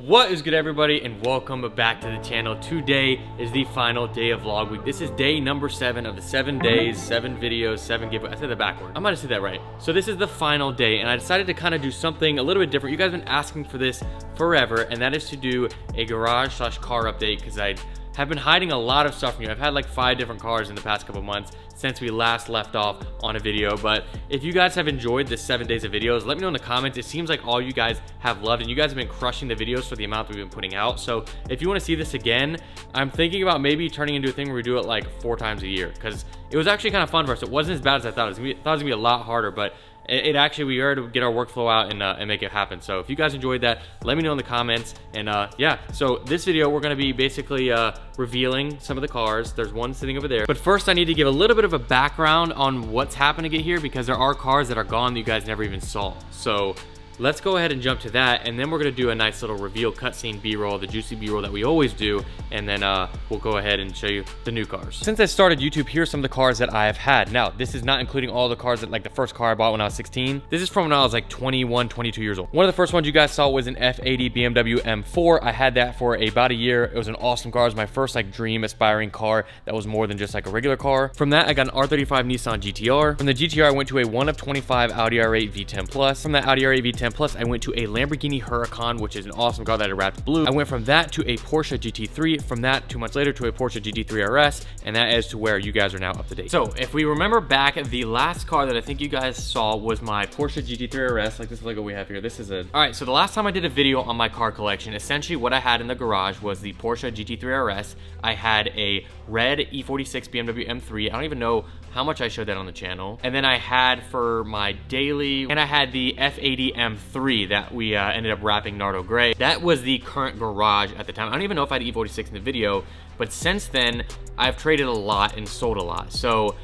What is good, everybody, and welcome back to the channel. Today is the final day of vlog week. This is day number 7 of the 7 days, 7 videos, 7 giveaways. I said that backward. I might have said that right. So this is the final day, and I decided to kind of do something a little bit different. You guys have been asking for this forever, and that is to do a garage/car update, because I have been hiding a lot of stuff from you. I've had like 5 different cars in the past couple months since we last left off on a video. But if you guys have enjoyed this 7 days of videos, let me know in the comments. It seems like all you guys have loved, and you guys have been crushing the videos for the amount that we've been putting out. So if you want to see this again, I'm thinking about maybe turning into a thing where we do it like 4 times a year, because it was actually kind of fun for us. It wasn't as bad as I thought. I thought it was gonna be a lot harder, but it actually, we are to get our workflow out and make it happen. So if you guys enjoyed that, let me know in the comments. And yeah, so this video, we're gonna be basically revealing some of the cars. There's one sitting over there. But first, I need to give a little bit of a background on what's happened to get here, because there are cars that are gone that you guys never even saw. So let's go ahead and jump to that, and then we're gonna do a nice little reveal cutscene B-roll, the juicy B-roll that we always do, and then we'll go ahead and show you the new cars. Since I started YouTube, here's some of the cars that I have had. Now, this is not including all the cars that, like the first car I bought when I was 16. This is from when I was like 21, 22 years old. One of the first ones you guys saw was an F80 BMW M4. I had that for about a year. It was an awesome car. It was my first like dream aspiring car that was more than just like a regular car. From that, I got an R35 Nissan GTR. From the GTR, I went to a 1 of 25 Audi R8 V10 Plus. From that Audi R8 V10 Plus, I went to a Lamborghini Huracan, which is an awesome car that I wrapped blue. I went from that to a Porsche GT3. From that, 2 months later, to a Porsche GT3 RS, and that is to where you guys are now up to date. So if we remember back, the last car that I think you guys saw was my Porsche GT3 RS, like this Lego we have here. This is a... All right, so the last time I did a video on my car collection, essentially what I had in the garage was the Porsche GT3 RS. I had a red E46 BMW M3. I don't even know how much I showed that on the channel. And then I had for my daily, and I had the F80 M3 that we ended up wrapping Nardo Gray. That was the current garage at the time. I don't even know if I had E46 in the video, but since then, I've traded a lot and sold a lot. So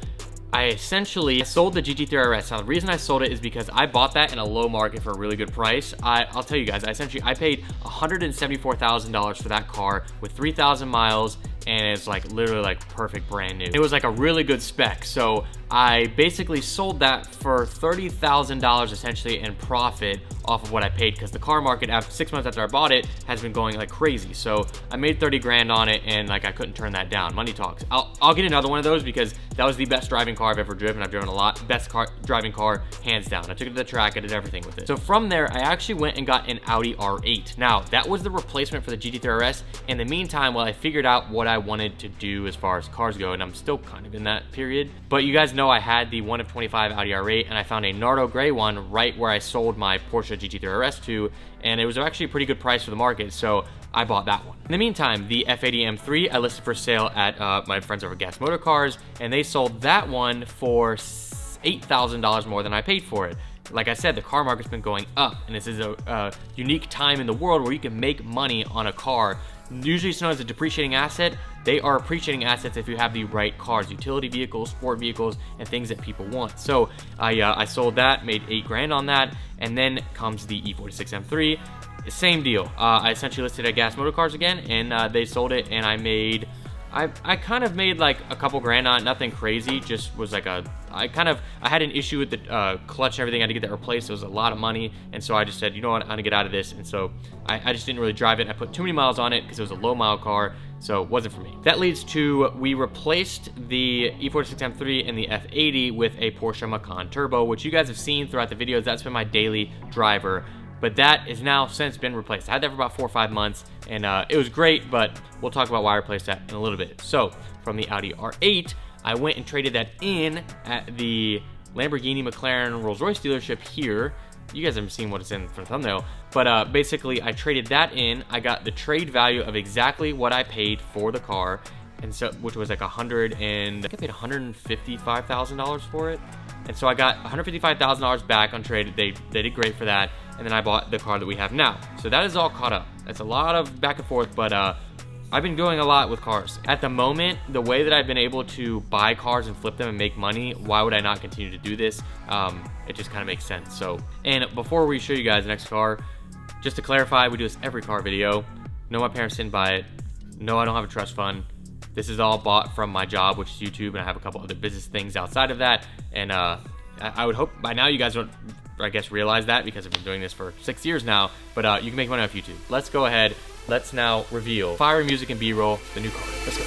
I essentially sold the GT3 RS. Now, the reason I sold it is because I bought that in a low market for a really good price. I'll tell you guys, I paid $174,000 for that car with 3,000 miles, and it's like literally like perfect brand new. It was like a really good spec. So I basically sold that for $30,000 essentially in profit off of what I paid, because the car market after 6 months after I bought it has been going like crazy. So I made 30 grand on it, and like I couldn't turn that down. Money talks. I'll get another one of those, because that was the best driving car I've ever driven. I've driven a lot. Best driving car hands down. I took it to the track. I did everything with it. So from there, I actually went and got an Audi R8. Now that was the replacement for the GT3 RS. In the meantime, while I figured out what I wanted to do as far as cars go, and I'm still kind of in that period, but you guys know I had the 1 of 25 Audi R8, and I found a Nardo Gray one right where I sold my Porsche GT3 RS to, and it was actually a pretty good price for the market, so I bought that one. In the meantime, the F80 M3 I listed for sale at my friends over at Gas Motor Cars, and they sold that one for $8,000 more than I paid for it. Like I said, the car market's been going up, and this is a unique time in the world where you can make money on a car. Usually it's known as a depreciating asset. They are appreciating assets if you have the right cars, utility vehicles, sport vehicles, and things that people want. So I sold that, made 8 grand on that, and then comes the E46 M3. Same deal. I essentially listed at Gas Motor Cars again, and they sold it, and I kind of made like a couple grand on it, nothing crazy, just was like I had an issue with the clutch and everything. I had to get that replaced. It was a lot of money, and so I just said, you know what, I'm gonna get out of this. And so I just didn't really drive it. I put too many miles on it because it was a low mile car, so it wasn't for me. That leads to, we replaced the E46 M3 and the F80 with a Porsche Macan Turbo, which you guys have seen throughout the videos. That's been my daily driver, but that is now since been replaced. I had that for about 4 or 5 months, and it was great, but we'll talk about why I replaced that in a little bit. So from the Audi R8, I went and traded that in at the Lamborghini McLaren Rolls-Royce dealership here. You guys haven't seen what it's in for the thumbnail, but basically I traded that in. I got the trade value of exactly what I paid for the car, and so which was like I think I paid $155,000 for it. And so I got $155,000 back on trade. They did great for that, and then I bought the car that we have now. So that is all caught up. That's a lot of back and forth, but I've been doing a lot with cars. At the moment, the way that I've been able to buy cars and flip them and make money, why would I not continue to do this? It just kind of makes sense. So, and before we show you guys the next car, just to clarify, we do this every car video. No, my parents didn't buy it. No, I don't have a trust fund. This is all bought from my job, which is YouTube, and I have a couple other business things outside of that. And I would hope by now you guys don't I guess, realize that because I've been doing this for 6 years now, but you can make money off YouTube. Let's go ahead. Let's now reveal fire music and B-roll, the new car. Let's go.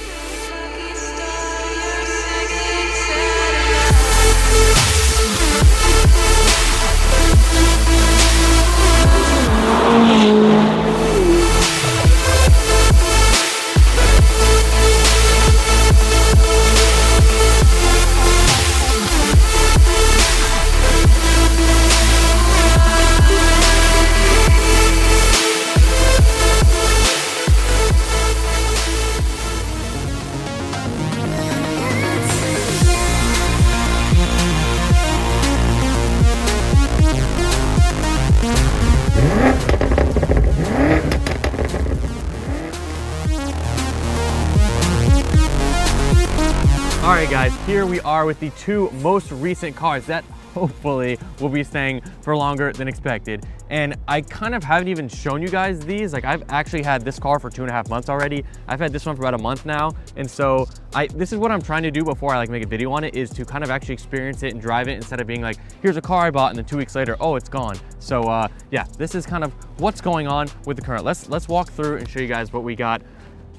Alright guys, here we are with the two most recent cars that hopefully will be staying for longer than expected. And I kind of haven't even shown you guys these. Like, I've actually had this car for 2.5 months already. I've had this one for about a month now. And so this is what I'm trying to do before I make a video on it, is to kind of actually experience it and drive it instead of being like, here's a car I bought and then 2 weeks later, oh, it's gone. So yeah, this is kind of what's going on with the current. Let's walk through and show you guys what we got.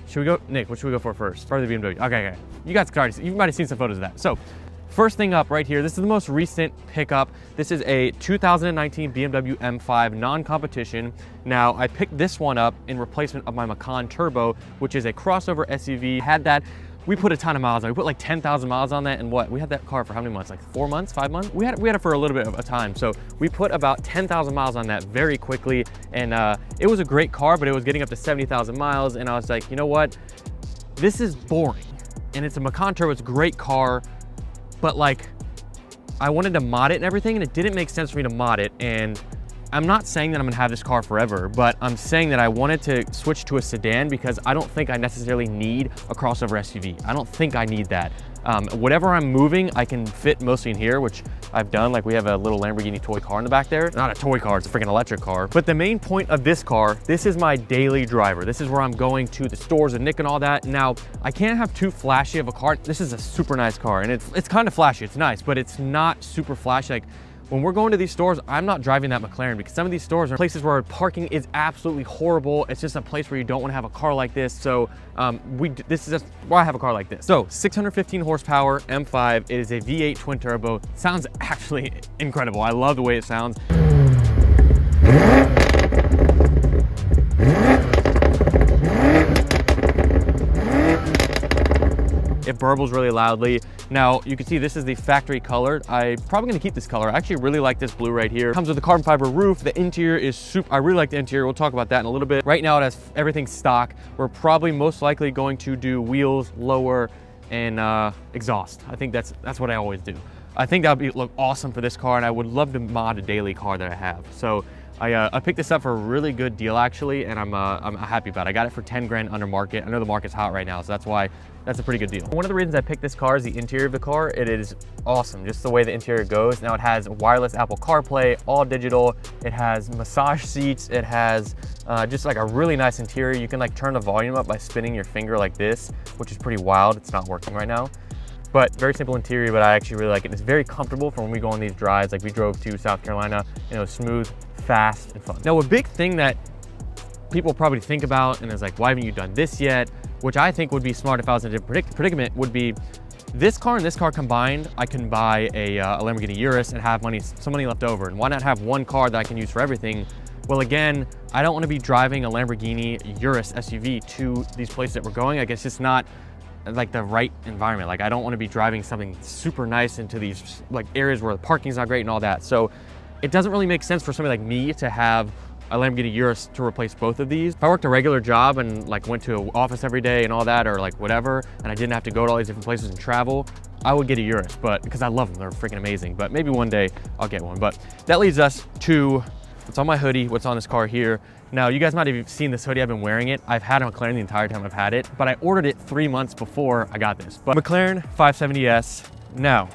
Should we go, Nick, what should we go for first? Probably the BMW. Okay. You guys you might have seen some photos of that. So first thing up right here, this is the most recent pickup. This is a 2019 BMW M5 non-competition. Now, I picked this one up in replacement of my Macan Turbo, which is a crossover SUV. Had that, we put a ton of miles on it. We put like 10,000 miles on that, and what? We had that car for how many months? Like 4 months, 5 months? We had it for a little bit of a time. So we put about 10,000 miles on that very quickly, and it was a great car, but it was getting up to 70,000 miles, and I was like, you know what? This is boring. And it's a Macan Turbo, it's a great car, but like, I wanted to mod it and everything, and it didn't make sense for me to mod it. And I'm not saying that I'm gonna have this car forever, but I'm saying that I wanted to switch to a sedan because I don't think I necessarily need a crossover SUV. I don't think I need that. Whatever I'm moving, I can fit mostly in here, which I've done. Like, we have a little Lamborghini toy car in the back there. Not a toy car, it's a freaking electric car. But the main point of this car, this is my daily driver. This is where I'm going to the stores and Nick and all that. Now, I can't have too flashy of a car. This is a super nice car, and it's kind of flashy, it's nice, but it's not super flashy. Like, when we're going to these stores, I'm not driving that Mclaren because some of these stores are places where parking is absolutely horrible. It's just a place where you don't want to have a car like this. So this is just why I have a car like this. So 615 horsepower M5. It is a V8 twin turbo. Sounds actually incredible. I love the way it sounds. It burbles really loudly. Now, you can see this is the factory color. I'm probably gonna keep this color. I actually really like this blue right here. It comes with a carbon fiber roof. The interior is super, I really like the interior. We'll talk about that in a little bit. Right now it has everything stock. We're probably most likely going to do wheels, lower, and exhaust. I think that's what I always do. I think that would look awesome for this car, and I would love to mod a daily car that I have. So I picked this up for a really good deal actually, and I'm happy about it. I got it for 10 grand under market. I know the market's hot right now, so that's why that's a pretty good deal. One of the reasons I picked this car is the interior of the car. It is awesome, just the way the interior goes. Now, it has wireless Apple CarPlay, all digital. It has massage seats. It has just like a really nice interior. You can like turn the volume up by spinning your finger like this, which is pretty wild. It's not working right now. But very simple interior, but I actually really like it. It's very comfortable for when we go on these drives. Like, we drove to South Carolina, you know, smooth, fast, and fun. Now, a big thing that people probably think about and is like, why haven't you done this yet? Which I think would be smart if I was in a different predicament, would be this car and this car combined. I can buy a Lamborghini Urus and have some money left over. And why not have one car that I can use for everything? Well, again, I don't want to be driving a Lamborghini Urus SUV to these places that we're going. Like, it's just not like the right environment. Like, I don't want to be driving something super nice into these like areas where the parking's not great and all that. So it doesn't really make sense for somebody like me to have a Lamborghini Urus to replace both of these. If I worked a regular job and like went to an office every day and all that, or like whatever, and I didn't have to go to all these different places and travel, I would get a Urus, but because I love them, they're freaking amazing. But maybe one day I'll get one. But that leads us to what's on my hoodie, what's on this car here. Now, you guys might have seen this hoodie. I've been wearing it. I've had a McLaren the entire time I've had it, but I ordered it 3 months before I got this. But McLaren 570S. Now,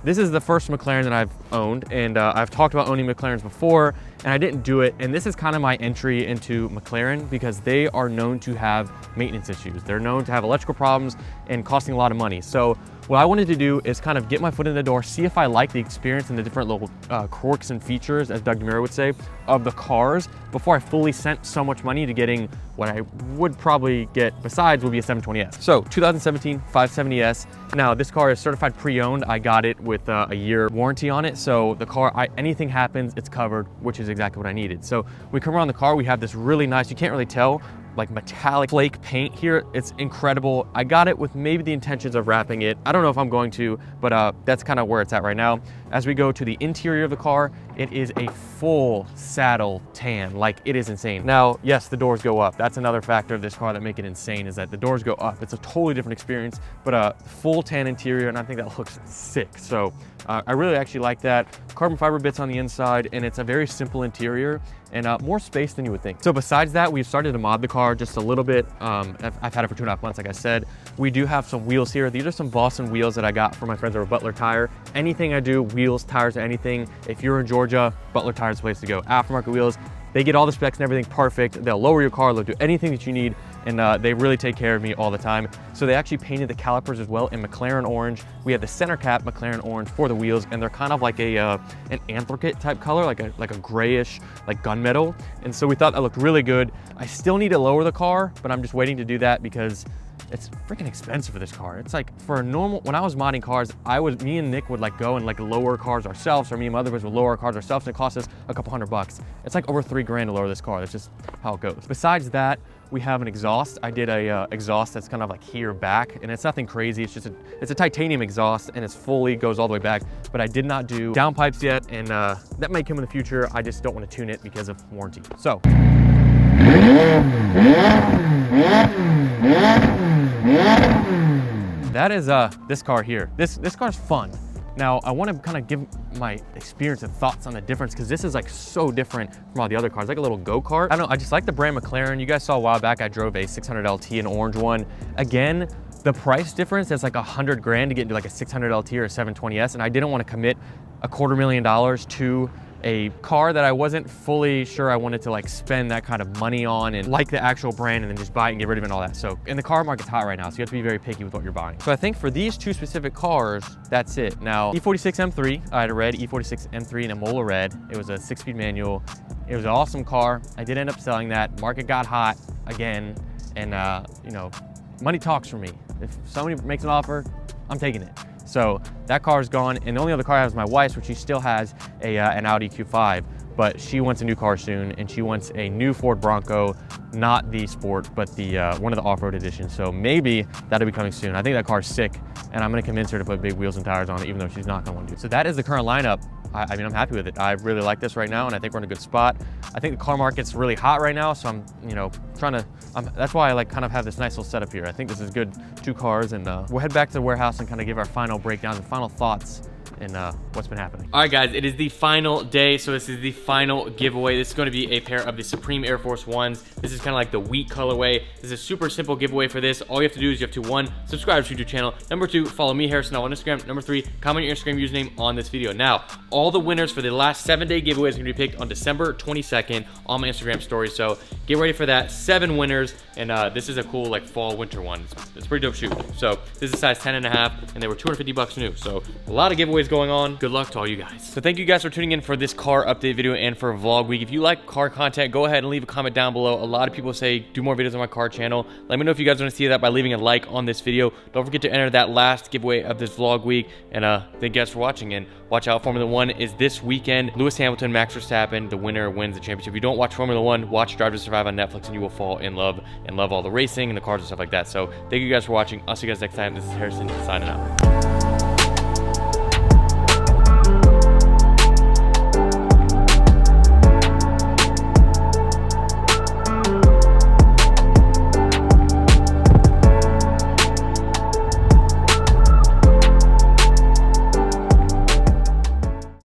this is the first McLaren that I've owned, and I've talked about owning McLarens before, and I didn't do it. And this is kind of my entry into McLaren because they are known to have maintenance issues. They're known to have electrical problems and costing a lot of money. So what I wanted to do is kind of get my foot in the door, see if I like the experience and the different little quirks and features, as Doug Mair would say, of the cars before I fully sent so much money to getting what I would probably get besides would be a 720S. So 2017 570S. Now this car is certified pre-owned. I got it with a year warranty on it. So the car, anything happens, it's covered, which is exactly what I needed. So we come around the car, we have this really nice, you can't really tell, like metallic flake paint here. It's incredible. I got it with maybe the intentions of wrapping it. I don't know if I'm going to, but that's kind of where it's at right now. As we go to the interior of the car, it is a full saddle tan. Like, it is insane. Now, yes, the doors go up. That's another factor of this car that make it insane, is that the doors go up. It's a totally different experience, but a full tan interior, and I think that looks sick. So I really actually like that. Carbon fiber bits on the inside, and it's a very simple interior and more space than you would think. So besides that, we've started to mod the car just a little bit. I've had it for 2.5 months, like I said. We do have some wheels here. These are some Boston wheels that I got from my friends over at Butler Tire. Anything I do, wheels, tires, or anything, if you're in Georgia, Butler Tire is the place to go. Aftermarket wheels, they get all the specs and everything perfect. They'll lower your car, they'll do anything that you need, and they really take care of me all the time. So they actually painted the calipers as well in Mclaren orange. We have the center cap Mclaren orange for the wheels, and they're kind of like an anthracite type color, like a grayish, like gunmetal. And so we thought that looked really good. I still need to lower the car, but I'm just waiting to do that because it's freaking expensive for this car. It's like, for a normal, when I was modding cars, me and Nick would like go and like lower cars ourselves, or me and my other boys would lower cars ourselves, and it cost us a couple $100. It's like over $3 to lower this car. That's just how it goes. Besides that, we have an exhaust. I did a exhaust that's kind of like here back, and it's nothing crazy. It's just it's a titanium exhaust, and it's fully goes all the way back. But I did not do downpipes yet, and that might come in the future. I just don't want to tune it because of warranty. So that is this car here. This car's fun. Now, I want to kind of give my experience and thoughts on the difference, because this is like so different from all the other cars, like a little go-kart. I don't know, I just like the brand Mclaren. You guys saw a while back, I drove a 600 LT, an orange one. Again, the price difference is like $100 to get into like a 600 LT or a 720S, and I didn't want to commit $250,000 to a car that I wasn't fully sure I wanted to like spend that kind of money on and like the actual brand and then just buy it and get rid of it and all that. So, and the car market's hot right now, so you have to be very picky with what you're buying. So I think for these two specific cars, that's it. Now, E46 M3, I had a red E46 M3 in a Mola red. It was a 6-speed manual. It was an awesome car. I did end up selling that. Market got hot again, and you know, money talks for me. If somebody makes an offer, I'm taking it. So that car is gone, and the only other car I have is my wife's, which she still has an Audi Q5, but she wants a new car soon, and she wants a new Ford Bronco, not the Sport, but the one of the off-road editions. So maybe that'll be coming soon. I think that car's sick, and I'm gonna convince her to put big wheels and tires on it, even though she's not gonna want to do it. So that is the current lineup. I mean, I'm happy with it. I really like this right now, and I think we're in a good spot. I think the car market's really hot right now, so I'm, you know, that's why I like kind of have this nice little setup here. I think this is good, 2 cars, and we'll head back to the warehouse and kind of give our final breakdowns and final thoughts and what's been happening. All right, guys, it is the final day, so this is the final giveaway. This is going to be a pair of the Supreme Air Force Ones. This is kind of like the wheat colorway. This is a super simple giveaway for this. All you have to do is you have to, 1, subscribe to the YouTube channel. Number 2, follow me, harrisonnevel, on Instagram. Number 3, comment your Instagram username on this video. Now, all the winners for the last 7-day giveaway is going to be picked on December 22nd on my Instagram story. So get ready for that. 7 winners, and this is a cool like fall winter one. It's a pretty dope shoe. So this is size 10.5, and they were $250 new. So a lot of giveaways going on. Good luck to all you guys. So thank you guys for tuning in for this car update video and for vlog week. If you like car content, go ahead and leave a comment down below. A lot of people say do more videos on my car channel. Let me know if you guys want to see that by leaving a like on this video. Don't forget to enter that last giveaway of this vlog week. And thank you guys for watching, and watch out. Formula 1 is this weekend. Lewis Hamilton, Max Verstappen, the winner wins the championship. If you don't watch Formula 1, watch Drive to Survive on Netflix, and you will fall in love and love all the racing and the cars and stuff like that. So thank you guys for watching. I'll see you guys next time. This is Harrison signing out.